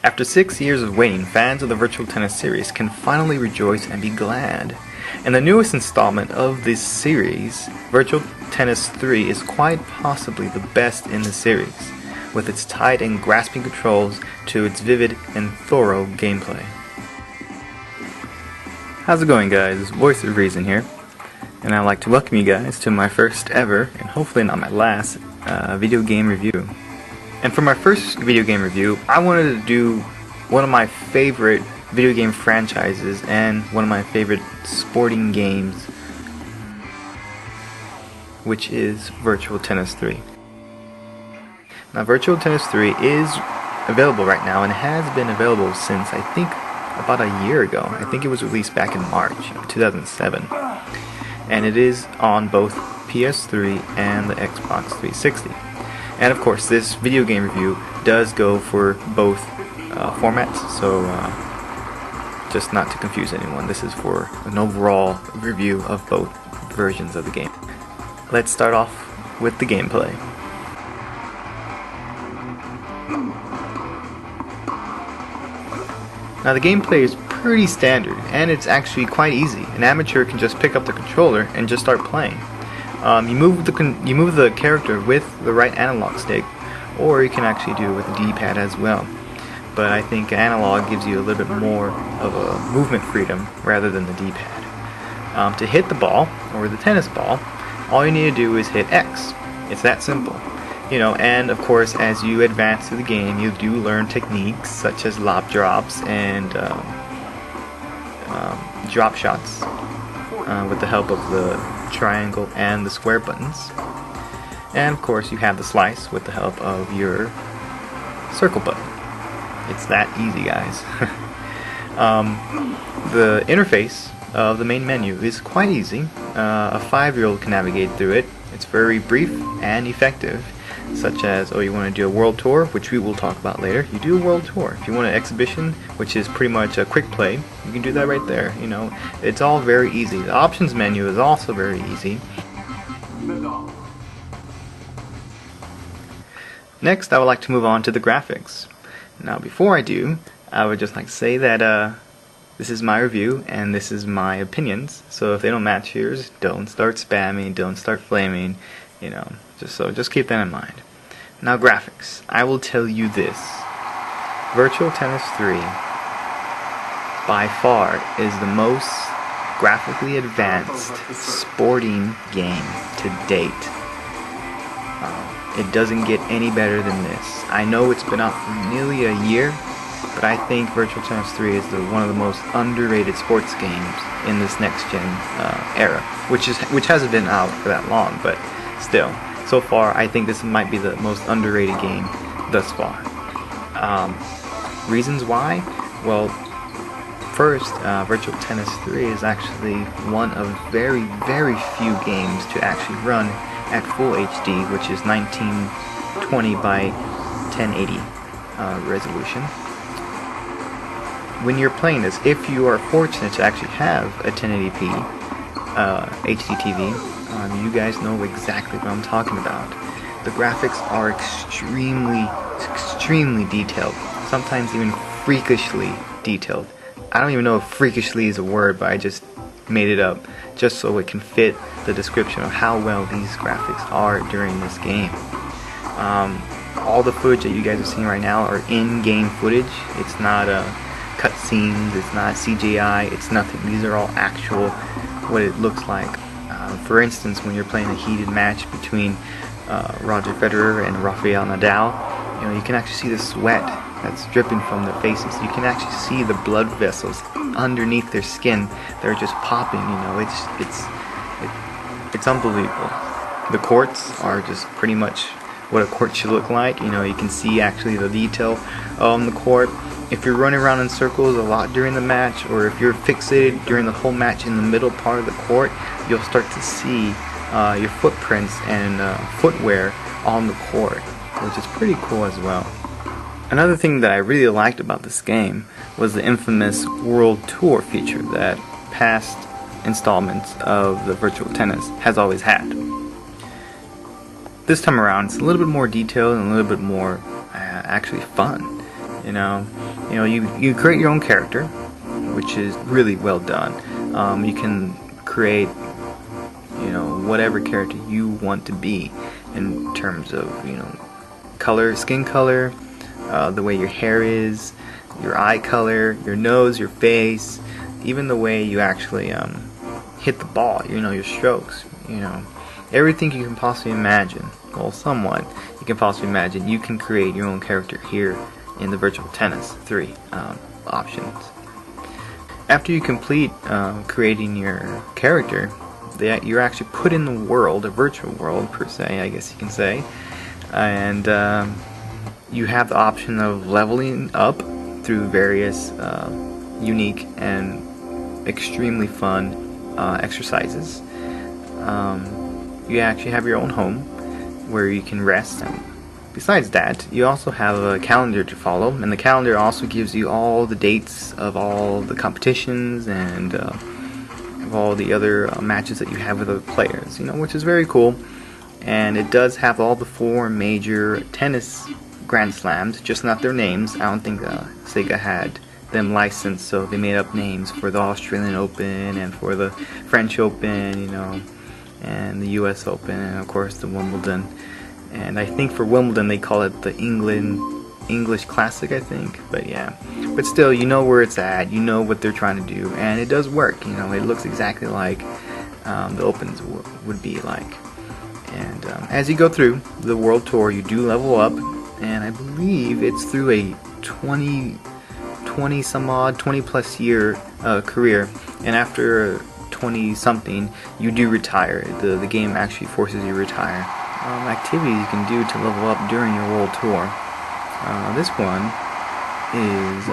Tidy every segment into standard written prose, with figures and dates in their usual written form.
After 6 years of waiting, fans of the Virtual Tennis series can finally rejoice and be glad. And the newest installment of this series, Virtual Tennis 3, is quite possibly the best in the series, with its tight and grasping controls to its vivid and thorough gameplay. How's it going, guys? Voice of Reason here, and I'd like to welcome you guys to my first ever, and hopefully not my last, video game review. And for my first video game review, I wanted to do one of my favorite video game franchises and one of my favorite sporting games, which is Virtual Tennis 3. Now, Virtual Tennis 3 is available right now and has been available since I think about a year ago. I think it was released back in March of 2007. And it is on both PS3 and the Xbox 360. And of course, this video game review does go for both formats, so just not to confuse anyone, this is for an overall review of both versions of the game. Let's start off with the gameplay. Now, the gameplay is pretty standard, and it's actually quite easy. An amateur can just pick up the controller and just start playing. You move the character with the right analog stick, or you can actually do it with the D-pad as well. But I think analog gives you a little bit more of a movement freedom rather than the D-pad. To hit the ball, or the tennis ball, all you need to do is hit X. It's that simple. You know, and of course, as you advance through the game, you do learn techniques such as lob drops and drop shots with the help of the triangle and the square buttons. And of course, you have the slice with the help of your circle button. It's that easy, guys. The interface of the main menu is quite easy. A 5-year-old can navigate through it. It's very brief and effective, such as, you want to do a world tour, which we will talk about later. You do a world tour. If you want an exhibition, which is pretty much a quick play, you can do that right there. You know, it's all very easy. The options menu is also very easy. Next, I would like to move on to the graphics. Now, before I do, I would just like to say that this is my review and this is my opinions. So if they don't match yours, don't start spamming, don't start flaming. You know, just keep that in mind. Now, graphics. I will tell you this. Virtual Tennis 3 by far is the most graphically advanced sporting game to date. It doesn't get any better than this. I know it's been out for nearly a year, but I think Virtual Tennis 3 is one of the most underrated sports games in this next gen era, which hasn't been out for that long, but still, so far, I think this might be the most underrated game thus far. Reasons why? Well, first, Virtual Tennis 3 is actually one of very, very few games to actually run at full HD, which is 1920 by 1080 resolution. When you're playing this, if you are fortunate to actually have a 1080p HD TV, you guys know exactly what I'm talking about. The graphics are extremely detailed, sometimes even freakishly detailed. I don't even know if freakishly is a word, but I just made it up just so it can fit the description of how well these graphics are during this game. All the footage that you guys are seeing right now are in-game footage. It's not cutscenes, it's not CGI, it's nothing. These are all actual, what it looks like. For instance, when you're playing a heated match between Roger Federer and Rafael Nadal, you know, you can actually see the sweat that's dripping from their faces. You can actually see the blood vessels underneath their skin. They're just popping. You know, it's unbelievable. The courts are just pretty much what a court should look like. You know, you can see actually the detail on the court. If you're running around in circles a lot during the match, or if you're fixated during the whole match in the middle part of the court, you'll start to see your footprints and footwear on the court, which is pretty cool as well. Another thing that I really liked about this game was the infamous World Tour feature that past installments of the Virtual Tennis has always had. This time around, it's a little bit more detailed and a little bit more actually fun. You know, You know, you create your own character, which is really well done. You can create, you know, whatever character you want to be in terms of, you know, color, skin color, the way your hair is, your eye color, your nose, your face, even the way you actually hit the ball, you know, your strokes, you know, everything you can possibly imagine, well, somewhat you can possibly imagine, you can create your own character here in the Virtual Tennis 3 options. After you complete creating your character, you're actually put in the world, a virtual world per se, I guess you can say, and you have the option of leveling up through various unique and extremely fun exercises. You actually have your own home where you can rest, and besides that, you also have a calendar to follow, and the calendar also gives you all the dates of all the competitions and of all the other matches that you have with other players, you know, which is very cool. And it does have all the 4 major tennis Grand Slams, just not their names. I don't think Sega had them licensed, so they made up names for the Australian Open and for the French Open, you know, and the US Open, and of course the Wimbledon. And I think for Wimbledon they call it the English Classic, I think. But yeah, but still, you know where it's at, you know what they're trying to do, and it does work. You know, it looks exactly like the Opens would be like. And as you go through the World Tour, you do level up, and I believe it's through a 20 plus year career, and after 20 something you do retire. The game actually forces you to retire. Activities you can do to level up during your World Tour. This one is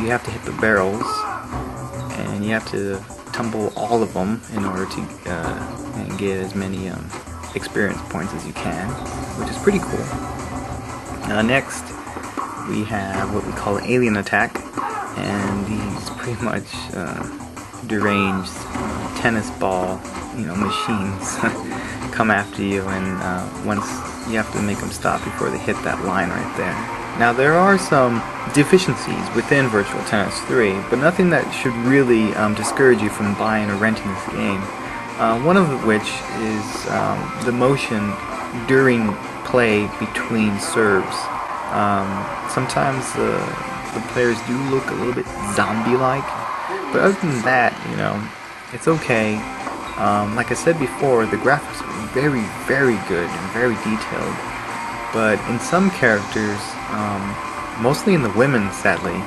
you have to hit the barrels, and you have to tumble all of them in order to and get as many experience points as you can, which is pretty cool. Next, we have what we call Alien Attack, and these pretty much deranged tennis ball, you know, machines come after you, and once you have to make them stop before they hit that line right there. Now, there are some deficiencies within Virtual Tennis 3, but nothing that should really discourage you from buying or renting this game. One of which is the motion during play between serves. Sometimes the players do look a little bit zombie-like, but other than that, you know, it's okay. Like I said before, the graphics are very, very good and very detailed, but in some characters, mostly in the women, sadly,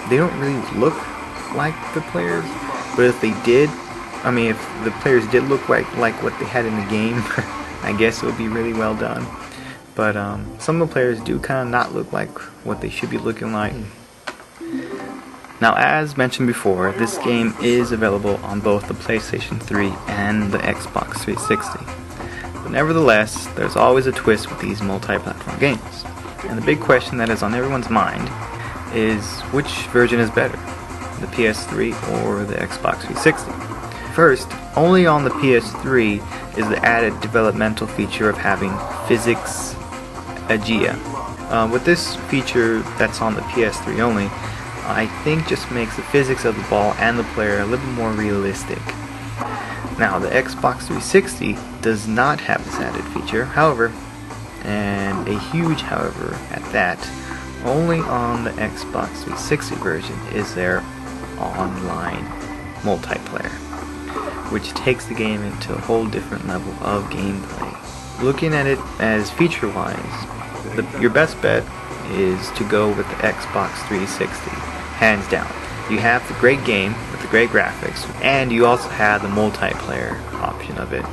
they don't really look like the players. But if they did, I mean, if the players did look like what they had in the game, I guess it would be really well done. But some of the players do kind of not look like what they should be looking like. Now, as mentioned before, this game is available on both the PlayStation 3 and the Xbox 360. But nevertheless, there's always a twist with these multi-platform games. And the big question that is on everyone's mind is, which version is better, the PS3 or the Xbox 360? First, only on the PS3 is the added developmental feature of having Physics AGEA. With this feature that's on the PS3 only, I think just makes the physics of the ball and the player a little more realistic. Now, the Xbox 360 does not have this added feature, however, and a huge however at that, only on the Xbox 360 version is there online multiplayer, which takes the game into a whole different level of gameplay. Looking at it as feature-wise, your best bet is to go with the Xbox 360, hands down. You have the great game with the great graphics, and you also have the multiplayer option of it.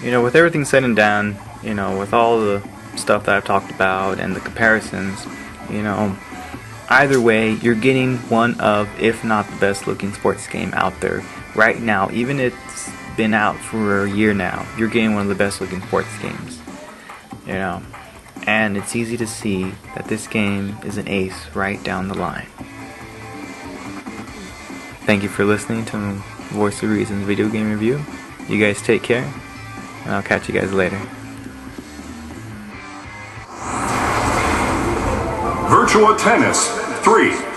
You know, with everything said and done, you know, with all the stuff that I've talked about and the comparisons, you know, either way, you're getting one of, if not the best looking sports game out there right now. Even if it's been out for a year now, you're getting one of the best looking sports games, you know. And it's easy to see that this game is an ace right down the line. Thank you for listening to Voice of Reason's video game review. You guys take care, and I'll catch you guys later. Virtua Tennis 3.